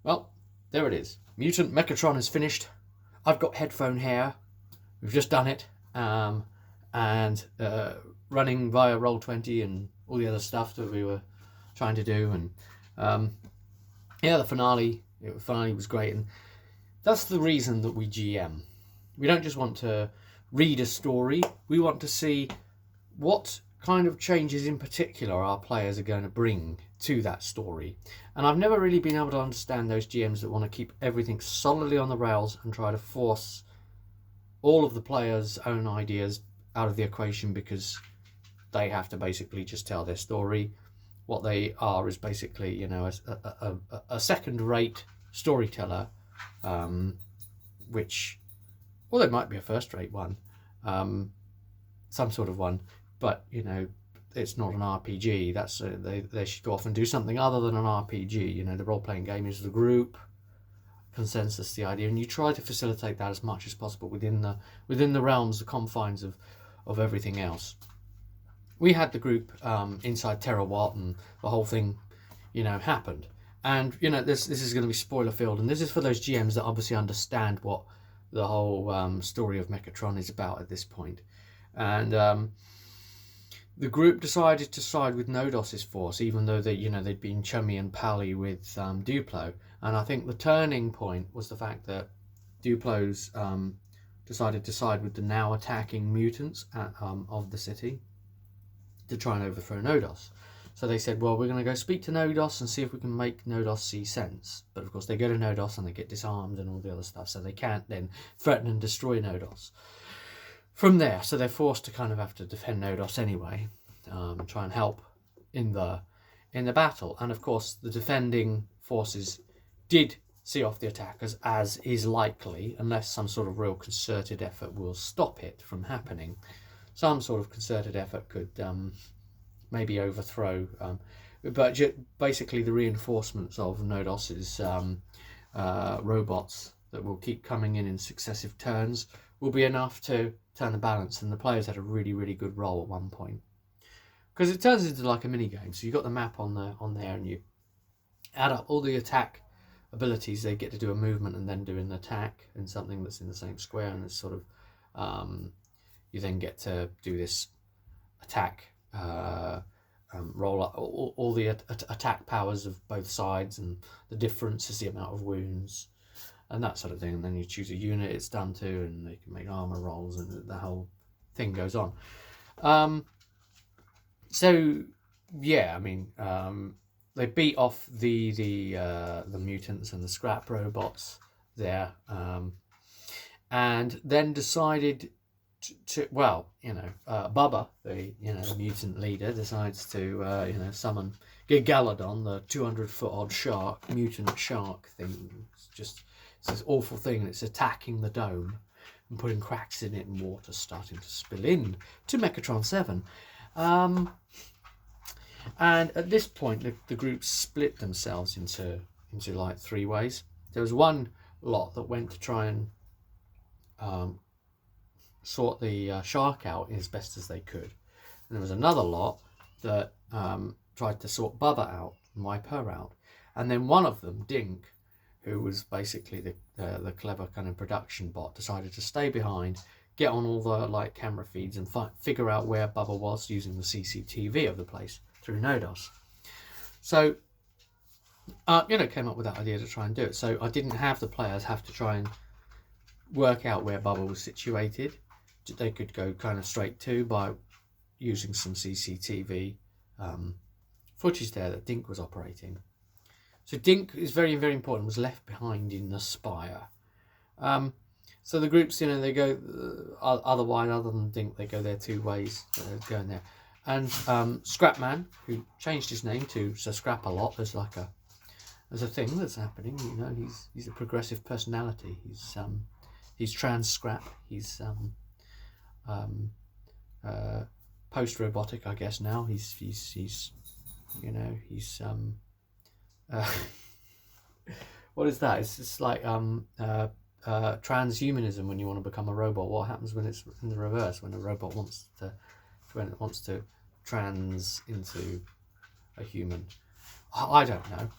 Well, there it is. Mutant Mechatron is finished. I've got headphone hair. We've just done it. And running via Roll20 and all the other stuff that we were trying to do. And yeah, the finale was great. And that's the reason that we GM. We don't just want to read a story. We want to see what kind of changes in particular our players are going to bring to that story. And I've never really been able to understand those GMs that want to keep everything solidly on the rails and try to force all of the players' own ideas out of the equation because they have to basically just tell their story. What they are is basically, you know, a second-rate storyteller, which, well, it might be a first-rate one, some sort of one, but, you know, it's not an RPG. That's they should go off and do something other than an RPG. You know, the role-playing game is the group consensus, the idea, and you try to facilitate that as much as possible within the realms, the confines of everything else. We had the group inside Terawatt, and the whole thing, you know, happened. And, you know, this is going to be spoiler filled, and this is for those GMs that obviously understand what the whole story of Mechatron is about at this point. And the group decided to side with Nodos's force, even though they'd been chummy and pally with Duplo. And I think the turning point was the fact that Duplo's decided to side with the now attacking mutants of the city to try and overthrow Nodos. So they said, well, we're going to go speak to Nodos and see if we can make Nodos see sense. But of course they go to Nodos and they get disarmed and all the other stuff, so they can't then threaten and destroy Nodos from there. So they're forced to kind of have to defend Nodos anyway, try and help in the battle. And of course the defending forces did see off the attackers, as is likely, unless some sort of real concerted effort will stop it from happening. Some sort of concerted effort could maybe overthrow, but basically the reinforcements of Nodos's robots that will keep coming in successive turns will be enough to turn the balance. And the players had a really, really good roll at one point, because it turns into like a mini game. So you've got the map on there, and you add up all the attack abilities. They get to do a movement and then do an attack in something that's in the same square, and it's sort of you then get to do this attack roll up all the attack powers of both sides, and the difference is the amount of wounds and that sort of thing. And then you choose a unit it's done to, and they can make armor rolls, and the whole thing goes on. So yeah, I mean, they beat off the mutants and the scrap robots there, and then decided to well, you know, Bubba, the mutant leader, decides to summon Gigalodon, the 200-foot odd shark, mutant shark thing. It's this awful thing, and it's attacking the dome and putting cracks in it, and water starting to spill in to Mechatron 7. And at this point, the group split themselves into like three ways. There was one lot that went to try and sort the shark out as best as they could, and there was another lot that tried to sort Bubba out and wipe her out. And then one of them, Dink, who was basically the clever kind of production bot, decided to stay behind, get on all the like camera feeds, and figure out where Bubba was using the CCTV of the place through Nodos. So came up with that idea to try and do it. So I didn't have the players have to try and work out where Bubba was situated. They could go kind of straight to by using some CCTV footage there that Dink was operating. So Dink is very, very important, was left behind in the spire. So the groups, they go otherwise, other than Dink, they go their two ways, going there. And Scrapman, who changed his name to Sir Scrap-a-Lot, there's a thing that's happening. He's a progressive personality. He's trans scrap. He's post robotic, I guess now. He's what is that? It's just like transhumanism. When you want to become a robot, what happens when it's in the reverse? When a robot wants to trans into a human? I don't know.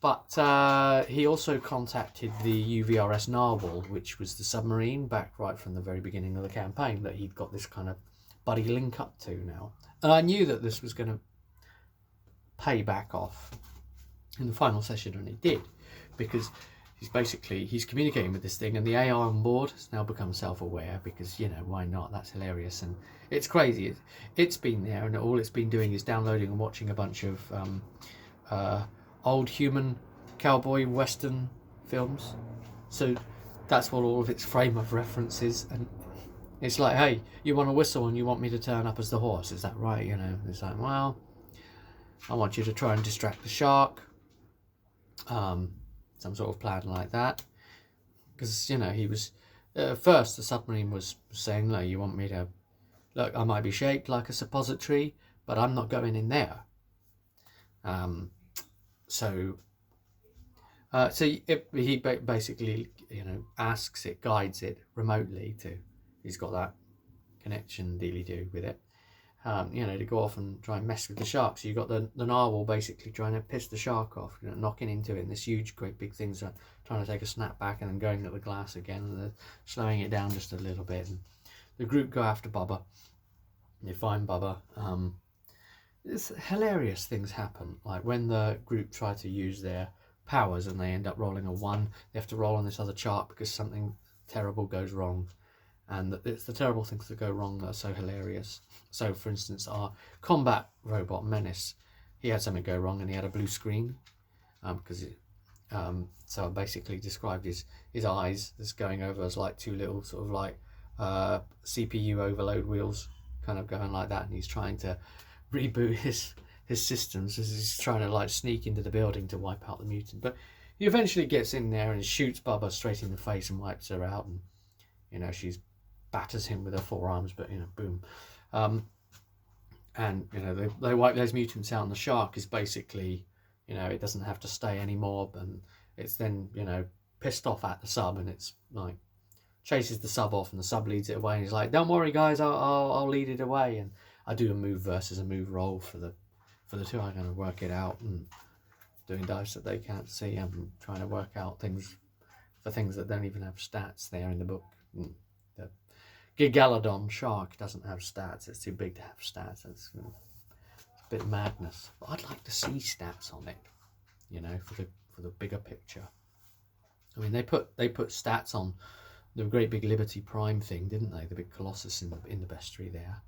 But he also contacted the UVRS Narwhal, which was the submarine back right from the very beginning of the campaign that he'd got this kind of buddy link up to now. And I knew that this was going to pay back off in the final session, and it did, because he's communicating with this thing, and the AI on board has now become self-aware, because, you know, why not? That's hilarious. And it's crazy. It's been there, and all it's been doing is downloading and watching a bunch of old human cowboy western films. So that's what all of its frame of reference is. And it's like, hey, you want a whistle and you want me to turn up as the horse, is that right? You know, it's like, well, I want you to try and distract the shark. Some sort of plan like that. Because, you know, he was... first, the submarine was saying, no, you want me to... Look, I might be shaped like a suppository, but I'm not going in there. So he basically, you know, asks it, guides it remotely to... He's got that connection dealy-do with it. You know, to go off and try and mess with the shark. So you've got the narwhal basically trying to piss the shark off, you know, knocking into it, and this huge, great big thing's trying to take a snap back and then going at the glass again, and they're slowing it down just a little bit. And the group go after Bubba. They find Bubba. It's hilarious things happen. Like when the group try to use their powers and they end up rolling a 1, they have to roll on this other chart because something terrible goes wrong. And it's the terrible things that go wrong that are so hilarious. So, for instance, our combat robot Menace, he had something go wrong and he had a blue screen. So I basically described his eyes as going over as like two little sort of like CPU overload wheels, kind of going like that. And he's trying to reboot his systems as he's trying to like sneak into the building to wipe out the mutant. But he eventually gets in there and shoots Bubba straight in the face and wipes her out. And, you know, she's batters him with her forearms, but, you know, boom. And, you know, they wipe those mutants out, and the shark is basically, you know, it doesn't have to stay anymore, and it's then, you know, pissed off at the sub, and it's like chases the sub off, and the sub leads it away, and he's like, don't worry guys, I'll lead it away. And I do a move versus a move roll for the two. I'm going to work it out and doing dice that they can't see. I'm trying to work out things that don't even have stats there in the book. The Gigalodon shark doesn't have stats. It's too big to have stats. It's a bit madness. But I'd like to see stats on it, you know, for the bigger picture. I mean, they put stats on the great big Liberty Prime thing, didn't they? The big Colossus in the bestiary there.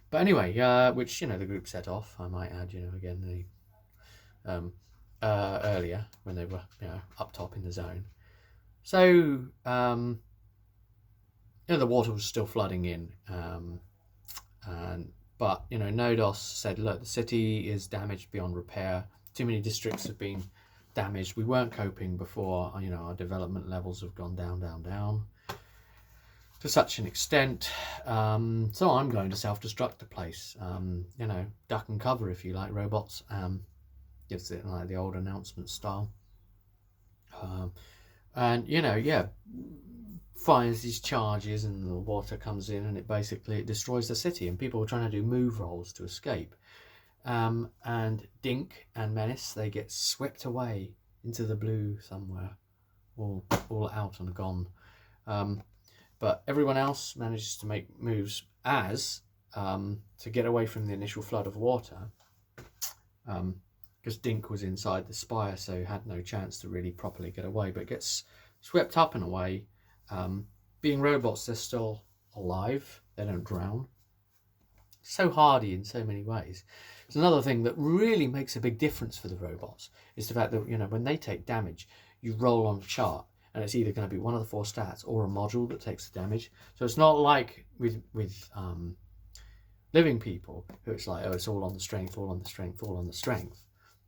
But anyway, which, you know, the group set off. I might add, you know, again earlier when they were, you know, up top in the zone. So. You know, the water was still flooding in, but, you know, Nodos said, look, the city is damaged beyond repair. Too many districts have been damaged. We weren't coping before, you know, our development levels have gone down to such an extent. So I'm going to self-destruct the place. You know, duck and cover, if you like, robots. Gives it like the old announcement style. And, you know, yeah, fires these charges, and the water comes in, and it destroys the city, and people are trying to do move rolls to escape. And Dink and Menace, they get swept away into the blue somewhere, all out and gone. But everyone else manages to make moves to get away from the initial flood of water, because Dink was inside the spire, so had no chance to really properly get away, but gets swept up and away. Being robots, they're still alive. They don't drown. So hardy in so many ways. It's another thing that really makes a big difference for the robots is the fact that, you know, when they take damage, you roll on a chart, and it's either going to be one of the 4 stats or a module that takes the damage. So it's not like with living people, who it's like, oh, it's all on the strength, all on the strength, all on the strength.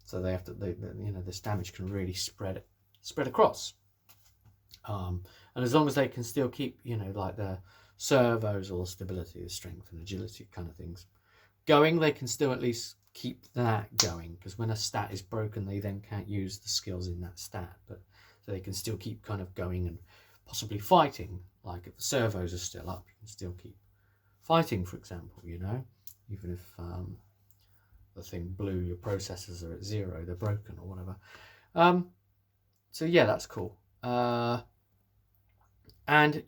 So they have to, you know, this damage can really spread across. And as long as they can still keep, you know, like the servos or stability, the strength and agility kind of things going, they can still at least keep that going, because when a stat is broken, they then can't use the skills in that stat, but so they can still keep kind of going and possibly fighting. Like if the servos are still up, you can still keep fighting, for example, you know, even if the thing blew, your processors are at 0, they're broken or whatever. So yeah, that's cool. And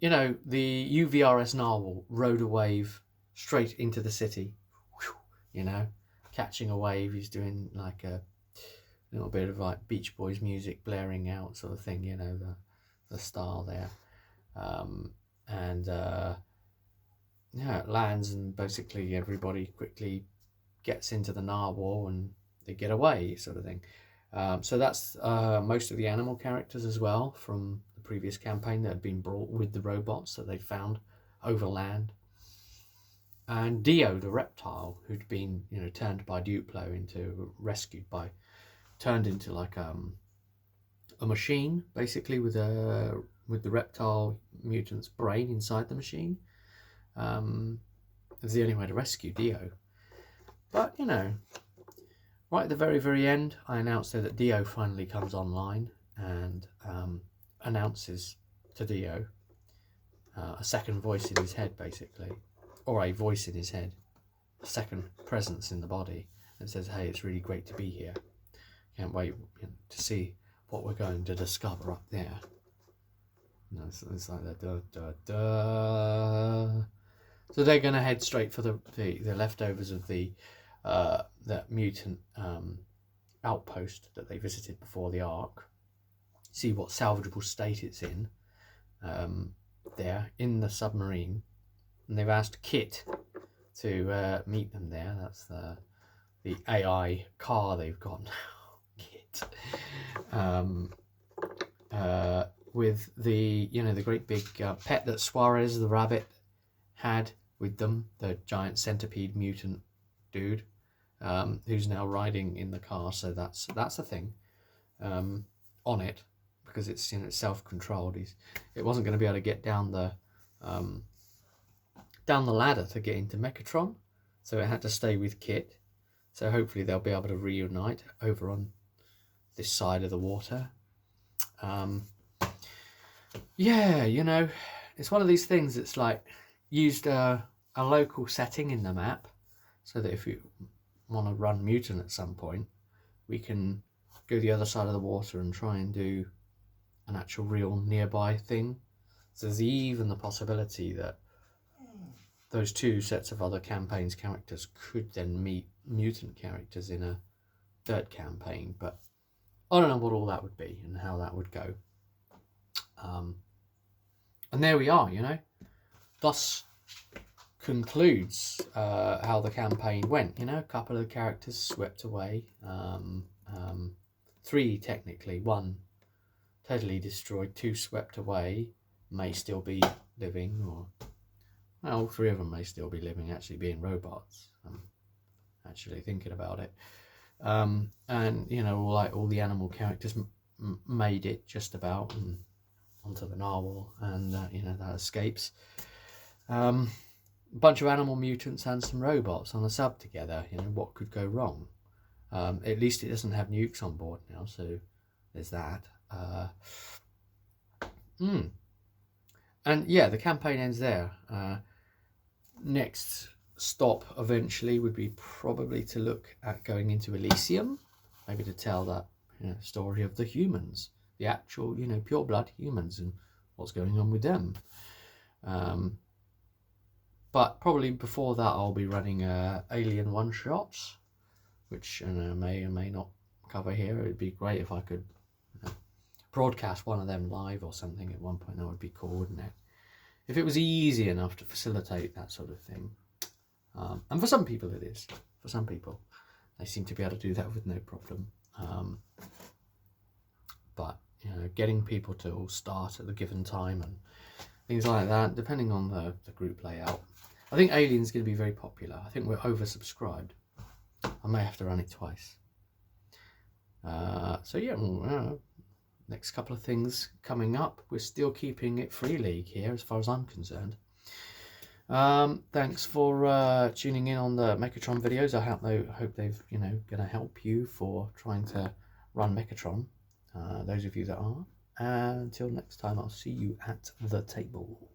you know, the UVRS narwhal rode a wave straight into the city. You know, catching a wave. He's doing like a little bit of like Beach Boys music blaring out, sort of thing. You know, the style there. Yeah, it lands, and basically everybody quickly gets into the narwhal and they get away, sort of thing. So that's most of the animal characters as well from the previous campaign that had been brought with the robots that they found over land. And Dio, the reptile, who'd been, you know, turned by Duplo turned into like a machine, basically, with the reptile mutant's brain inside the machine. It was the only way to rescue Dio. But, you know, right at the very, very end, I announced that Dio finally comes online and announces to Dio a second voice in his head, basically, or a voice in his head, a second presence in the body, and says, hey, it's really great to be here. Can't wait to see what we're going to discover up there. You know, it's like that, da, da, da. So they're going to head straight for the leftovers of the mutant outpost that they visited before the Ark. See what salvageable state it's in there in the submarine, and they've asked Kit to meet them there. That's the AI car they've got now. Kit, with the the great big pet that Suarez the rabbit had with them, the giant centipede mutant dude, who's now riding in the car. So that's the thing on it, because it's it's self-controlled. It wasn't going to be able to get down the ladder to get into Mechatron, so it had to stay with Kit. So hopefully they'll be able to reunite over on this side of the water. Yeah, you know, it's one of these things that's like used a local setting in the map, so that if you want to run Mutant at some point, we can go the other side of the water and try and do an actual real nearby thing. So there's even the possibility that those two sets of other campaigns characters could then meet Mutant characters in a third campaign, but I don't know what all that would be and how that would go. And there we are, you know. Thus concludes how the campaign went. You know, a couple of the characters swept away. 3 technically. 1 totally destroyed. 2 swept away. May still be living, or well, 3 of them may still be living, actually being robots. I'm actually thinking about it. And you know, like all the animal characters made it just about, and onto the narwhal, and you know, that escapes. A bunch of animal mutants and some robots on a sub together. You know, what could go wrong? At least it doesn't have nukes on board now, so there's that. And yeah, the campaign ends there. Next stop eventually would be probably to look at going into Elysium, maybe to tell that story of the humans, the actual pure blood humans, and what's going on with them. But probably before that I'll be running Alien one-shots, which I may or may not cover here. It'd be great if I could broadcast one of them live or something at one point. That would be cool, wouldn't it? If it was easy enough to facilitate that sort of thing. And for some people it is. For some people, they seem to be able to do that with no problem. But getting people to all start at the given time and things like that, depending on the group layout. I think Alien's going to be very popular. I think we're oversubscribed. I may have to run it twice. So yeah, next couple of things coming up. We're still keeping it Free League here as far as I'm concerned. Thanks for tuning in on the Mechatron videos. I hope they've going to help you for trying to run Mechatron. Those of you that are. And until next time, I'll see you at the table.